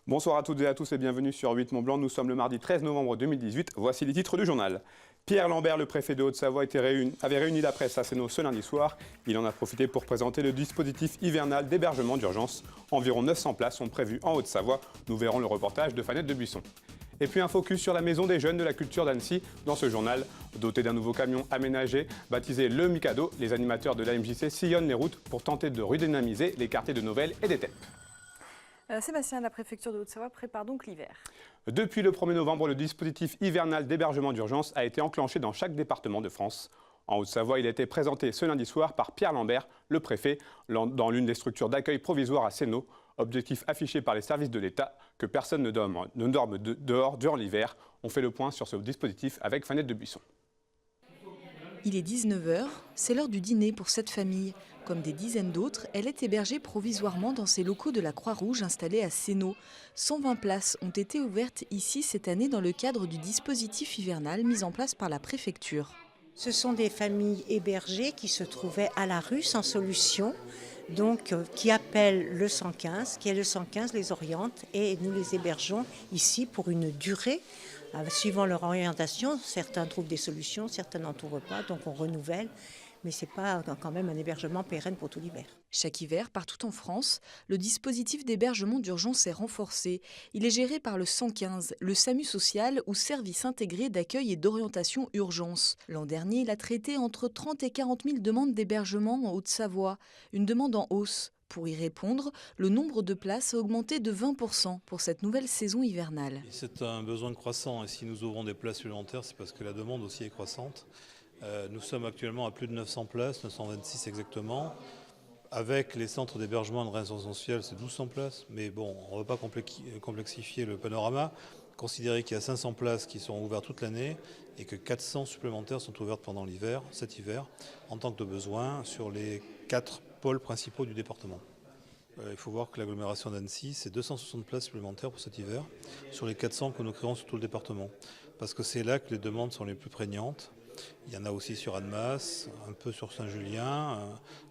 Bonsoir à toutes et à tous et bienvenue sur 8 Mont-Blanc. Nous sommes le mardi 13 novembre 2018. Voici les titres du journal. Pierre Lambert, le préfet de Haute-Savoie, avait réuni la presse à Sénaux ce lundi soir. Il en a profité pour présenter le dispositif hivernal d'hébergement d'urgence. Environ 900 places sont prévues en Haute-Savoie. Nous verrons le reportage de Fanette de Buisson. Et puis un focus sur la Maison des Jeunes de la Culture d'Annecy dans ce journal. Doté d'un nouveau camion aménagé, baptisé Le Mikado, les animateurs de l'AMJC sillonnent les routes pour tenter de redynamiser les quartiers de Novelle et d'Étampes. Sébastien, la préfecture de Haute-Savoie prépare donc l'hiver. Depuis le 1er novembre, le dispositif hivernal d'hébergement d'urgence a été enclenché dans chaque département de France. En Haute-Savoie, il a été présenté ce lundi soir par Pierre Lambert, le préfet, dans l'une des structures d'accueil provisoire à Sénaux. Objectif affiché par les services de l'État, que personne ne dorme dehors durant l'hiver. On fait le point sur ce dispositif avec Fanette de Buisson. Il est 19 h, c'est l'heure du dîner pour cette famille. Comme des dizaines d'autres, elle est hébergée provisoirement dans ces locaux de la Croix-Rouge installés à Sénaux. 120 places ont été ouvertes ici cette année dans le cadre du dispositif hivernal mis en place par la préfecture. Ce sont des familles hébergées qui se trouvaient à la rue sans solution, donc qui appellent le 115, qui est le 115 les oriente et nous les hébergeons ici pour une durée. Suivant leur orientation, certains trouvent des solutions, certains n'en trouvent pas, donc on renouvelle. Mais ce n'est pas quand même un hébergement pérenne pour tout l'hiver. Chaque hiver, partout en France, le dispositif d'hébergement d'urgence est renforcé. Il est géré par le 115, le SAMU social ou service intégré d'accueil et d'orientation urgence. L'an dernier, il a traité entre 30 et 40 000 demandes d'hébergement en Haute-Savoie, une demande en hausse. Pour y répondre, le nombre de places a augmenté de 20% pour cette nouvelle saison hivernale. C'est un besoin croissant et si nous ouvrons des places supplémentaires, c'est parce que la demande aussi est croissante. Nous sommes actuellement à plus de 900 places, 926 exactement. Avec les centres d'hébergement et de réinsertion sociale, c'est 1200 places. Mais bon, on ne va pas complexifier le panorama. Considérez qu'il y a 500 places qui sont ouvertes toute l'année et que 400 supplémentaires sont ouvertes pendant l'hiver, cet hiver, en tant que de besoin, sur les 4 pôles principaux du département. Il faut voir que l'agglomération d'Annecy, c'est 260 places supplémentaires pour cet hiver, sur les 400 que nous créons sur tout le département. Parce que c'est là que les demandes sont les plus prégnantes. Il y en a aussi sur Annemasse, un peu sur Saint-Julien,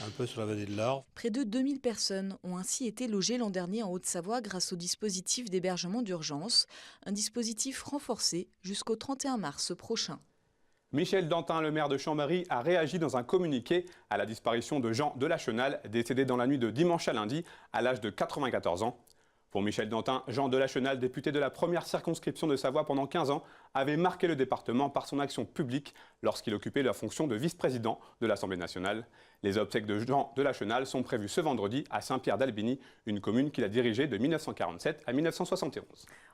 un peu sur la vallée de l'Arve. Près de 2000 personnes ont ainsi été logées l'an dernier en Haute-Savoie grâce au dispositif d'hébergement d'urgence, un dispositif renforcé jusqu'au 31 mars prochain. Michel Dantin, le maire de Chambéry, a réagi dans un communiqué à la disparition de Jean Delachenal, décédé dans la nuit de dimanche à lundi à l'âge de 94 ans. Pour Michel Dantin, Jean Delachenal, député de la première circonscription de Savoie pendant 15 ans, avait marqué le département par son action publique lorsqu'il occupait la fonction de vice-président de l'Assemblée nationale. Les obsèques de Jean Delachenal sont prévues ce vendredi à Saint-Pierre-d'Albigny, une commune qu'il a dirigée de 1947 à 1971.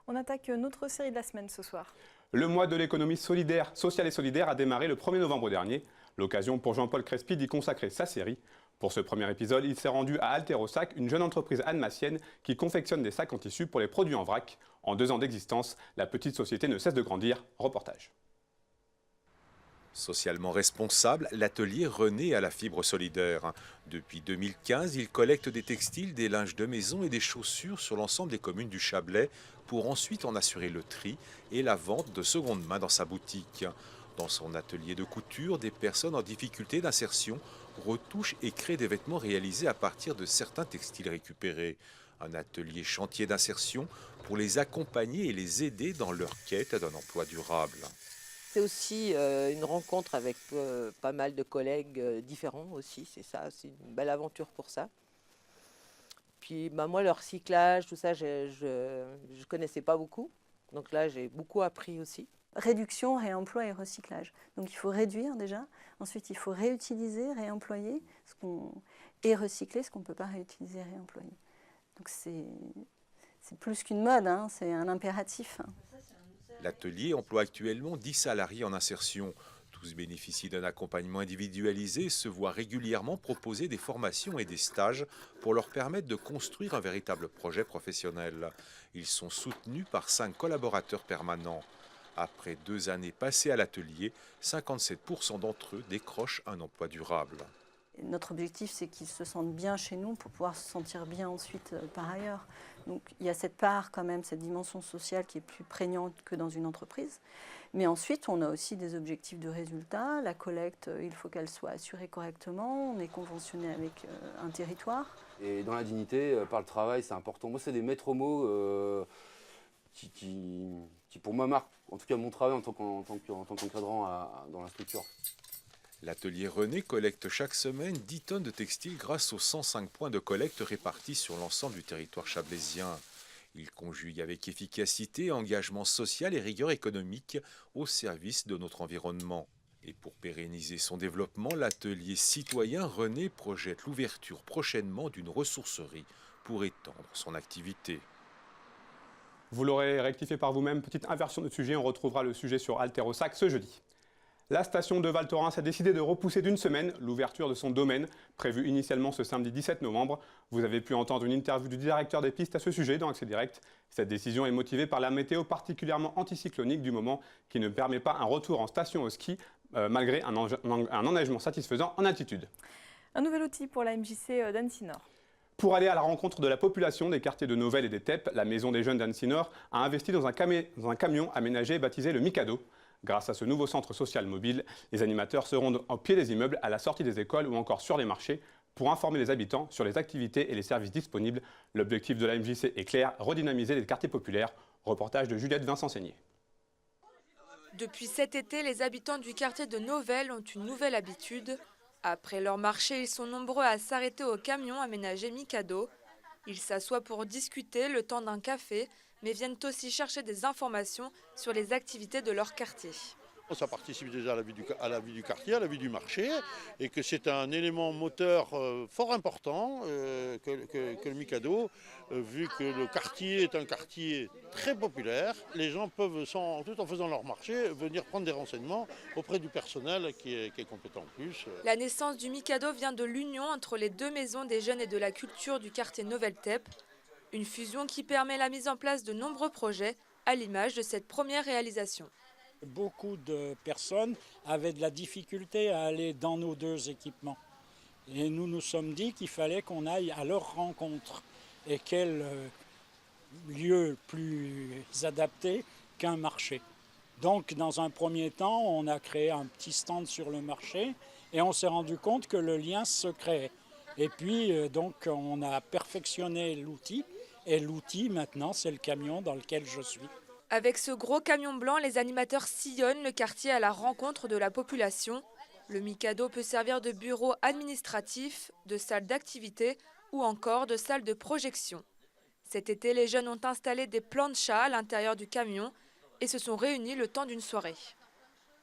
On attaque notre série de la semaine ce soir. Le mois de l'économie sociale et solidaire a démarré le 1er novembre dernier. L'occasion pour Jean-Paul Crespi d'y consacrer sa série. Pour ce premier épisode, il s'est rendu à Alterosac, une jeune entreprise annemassienne qui confectionne des sacs en tissu pour les produits en vrac. En 2 ans d'existence, la petite société ne cesse de grandir. Reportage. Socialement responsable, l'atelier renaît à la fibre solidaire. Depuis 2015, il collecte des textiles, des linges de maison et des chaussures sur l'ensemble des communes du Chablais pour ensuite en assurer le tri et la vente de seconde main dans sa boutique. Dans son atelier de couture, des personnes en difficulté d'insertion retouchent et créent des vêtements réalisés à partir de certains textiles récupérés. Un atelier chantier d'insertion pour les accompagner et les aider dans leur quête d'un emploi durable. C'est aussi une rencontre avec pas mal de collègues différents aussi, c'est ça, c'est une belle aventure pour ça. Puis moi, le recyclage, tout ça, je connaissais pas beaucoup, donc là j'ai beaucoup appris aussi. Réduction, réemploi et recyclage. Donc il faut réduire déjà, ensuite il faut réutiliser, réemployer et recycler ce qu'on ne peut pas réutiliser et réemployer. Donc c'est plus qu'une mode, hein, c'est un impératif. L'atelier emploie actuellement 10 salariés en insertion. Tous bénéficient d'un accompagnement individualisé et se voient régulièrement proposer des formations et des stages pour leur permettre de construire un véritable projet professionnel. Ils sont soutenus par 5 collaborateurs permanents. Après 2 années passées à l'atelier, 57% d'entre eux décrochent un emploi durable. Et notre objectif, c'est qu'ils se sentent bien chez nous pour pouvoir se sentir bien ensuite par ailleurs. Donc il y a cette part quand même, cette dimension sociale qui est plus prégnante que dans une entreprise. Mais ensuite, on a aussi des objectifs de résultat. La collecte, il faut qu'elle soit assurée correctement. On est conventionné avec un territoire. Et dans la dignité, par le travail, c'est important. Moi, c'est des maîtres mots qui, pour moi, marquent en tout cas mon travail en tant qu'encadrant dans la structure. L'atelier René collecte chaque semaine 10 tonnes de textiles grâce aux 105 points de collecte répartis sur l'ensemble du territoire chablaisien. Il conjugue avec efficacité engagement social et rigueur économique au service de notre environnement. Et pour pérenniser son développement, l'atelier citoyen René projette l'ouverture prochainement d'une ressourcerie pour étendre son activité. Vous l'aurez rectifié par vous-même, petite inversion de sujet, on retrouvera le sujet sur Alterosac ce jeudi. La station de Val Thorens a décidé de repousser d'une semaine l'ouverture de son domaine, prévue initialement ce samedi 17 novembre. Vous avez pu entendre une interview du directeur des pistes à ce sujet dans Accès Direct. Cette décision est motivée par la météo particulièrement anticyclonique du moment qui ne permet pas un retour en station au ski malgré un enneigement satisfaisant en altitude. Un nouvel outil pour la MJC d'Annecy Nord. Pour aller à la rencontre de la population des quartiers de Novelle et des Teppes, la Maison des Jeunes d'Annecy Nord a investi dans un camion aménagé baptisé le Mikado. Grâce à ce nouveau centre social mobile, les animateurs se rendent au pied des immeubles, à la sortie des écoles ou encore sur les marchés pour informer les habitants sur les activités et les services disponibles. L'objectif de la MJC est clair, redynamiser les quartiers populaires. Reportage de Juliette Vincent-Seigné. Depuis cet été, les habitants du quartier de Novelle ont une nouvelle habitude. Après leur marché, ils sont nombreux à s'arrêter au camion aménagé Mikado. Ils s'assoient pour discuter le temps d'un café, mais viennent aussi chercher des informations sur les activités de leur quartier. Ça participe déjà à la vie du quartier, à la vie du marché, et que c'est un élément moteur fort important que le Mikado, vu que le quartier est un quartier très populaire. Les gens peuvent, tout en faisant leur marché, venir prendre des renseignements auprès du personnel qui est compétent en plus. La naissance du Mikado vient de l'union entre les deux maisons des jeunes et de la culture du quartier Novelle-Teppes. Une fusion qui permet la mise en place de nombreux projets, à l'image de cette première réalisation. Beaucoup de personnes avaient de la difficulté à aller dans nos deux équipements. Et nous nous sommes dit qu'il fallait qu'on aille à leur rencontre. Et quel lieu plus adapté qu'un marché. Donc, dans un premier temps, on a créé un petit stand sur le marché et on s'est rendu compte que le lien se créait. Et puis, donc, on a perfectionné l'outil. Et l'outil, maintenant, c'est le camion dans lequel je suis. Avec ce gros camion blanc, les animateurs sillonnent le quartier à la rencontre de la population. Le Mikado peut servir de bureau administratif, de salle d'activité ou encore de salle de projection. Cet été, les jeunes ont installé des planchas à l'intérieur du camion et se sont réunis le temps d'une soirée.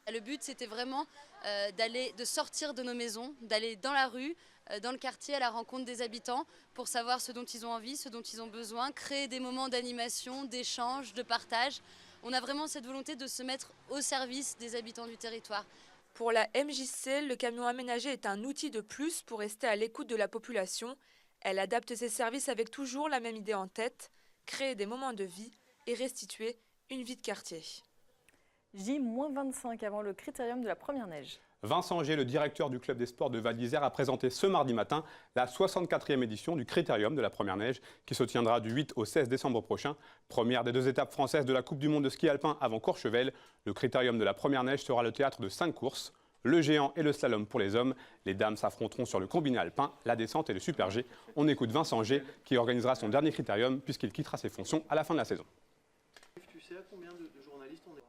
Le but, c'était vraiment de sortir de nos maisons, d'aller dans la rue, dans le quartier, à la rencontre des habitants, pour savoir ce dont ils ont envie, ce dont ils ont besoin, créer des moments d'animation, d'échange, de partage. On a vraiment cette volonté de se mettre au service des habitants du territoire. Pour la MJC, le camion aménagé est un outil de plus pour rester à l'écoute de la population. Elle adapte ses services avec toujours la même idée en tête, créer des moments de vie et restituer une vie de quartier. J-25 avant le critérium de la première neige. Vincent G, le directeur du club des sports de Val d'Isère, a présenté ce mardi matin la 64e édition du critérium de la première neige qui se tiendra du 8 au 16 décembre prochain. Première des deux étapes françaises de la Coupe du monde de ski alpin avant Courchevel, le critérium de la première neige sera le théâtre de 5 courses. Le géant et le slalom pour les hommes. Les dames s'affronteront sur le combiné alpin, la descente et le super G. On écoute Vincent G qui organisera son dernier critérium puisqu'il quittera ses fonctions à la fin de la saison. Tu sais à combien de journalistes on est?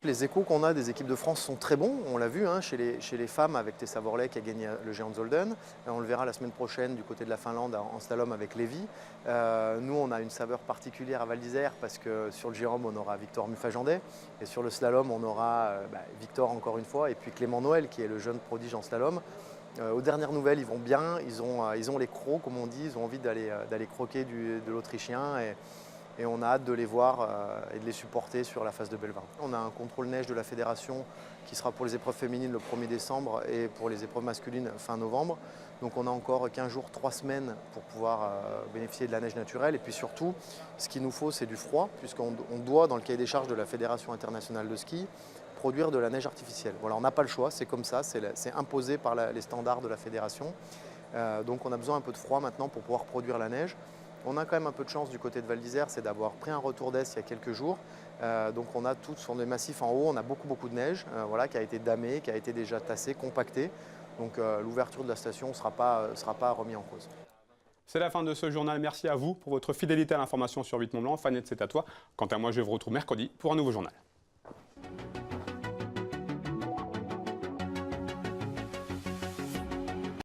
Les échos qu'on a des équipes de France sont très bons, on l'a vu chez les femmes avec Tessa Worley qui a gagné le géant de Zolden. On le verra la semaine prochaine du côté de la Finlande en slalom avec Lévy. Nous on a une saveur particulière à Val d'Isère parce que sur le géant on aura Victor Muffagendet et sur le slalom on aura Victor encore une fois et puis Clément Noël qui est le jeune prodige en slalom. Aux dernières nouvelles ils vont bien, ils ont les crocs comme on dit, ils ont envie d'aller croquer de l'Autrichien et on a hâte de les voir et de les supporter sur la phase de Belvin. On a un contrôle neige de la fédération qui sera pour les épreuves féminines le 1er décembre et pour les épreuves masculines fin novembre. Donc on a encore 15 jours, 3 semaines pour pouvoir bénéficier de la neige naturelle. Et puis surtout, ce qu'il nous faut, c'est du froid, puisqu'on doit, dans le cahier des charges de la Fédération internationale de ski, produire de la neige artificielle. Voilà, on n'a pas le choix, c'est comme ça, c'est imposé par les standards de la fédération. Donc on a besoin un peu de froid maintenant pour pouvoir produire la neige. On a quand même un peu de chance du côté de Val d'Isère, c'est d'avoir pris un retour d'Est il y a quelques jours. Donc on a tout sur des massifs en haut, on a beaucoup de neige voilà, qui a été damée, qui a été déjà tassée, compactée. Donc l'ouverture de la station ne sera pas remise en cause. C'est la fin de ce journal. Merci à vous pour votre fidélité à l'information sur 8 Mont Blanc. Fanette, c'est à toi. Quant à moi, je vous retrouve mercredi pour un nouveau journal.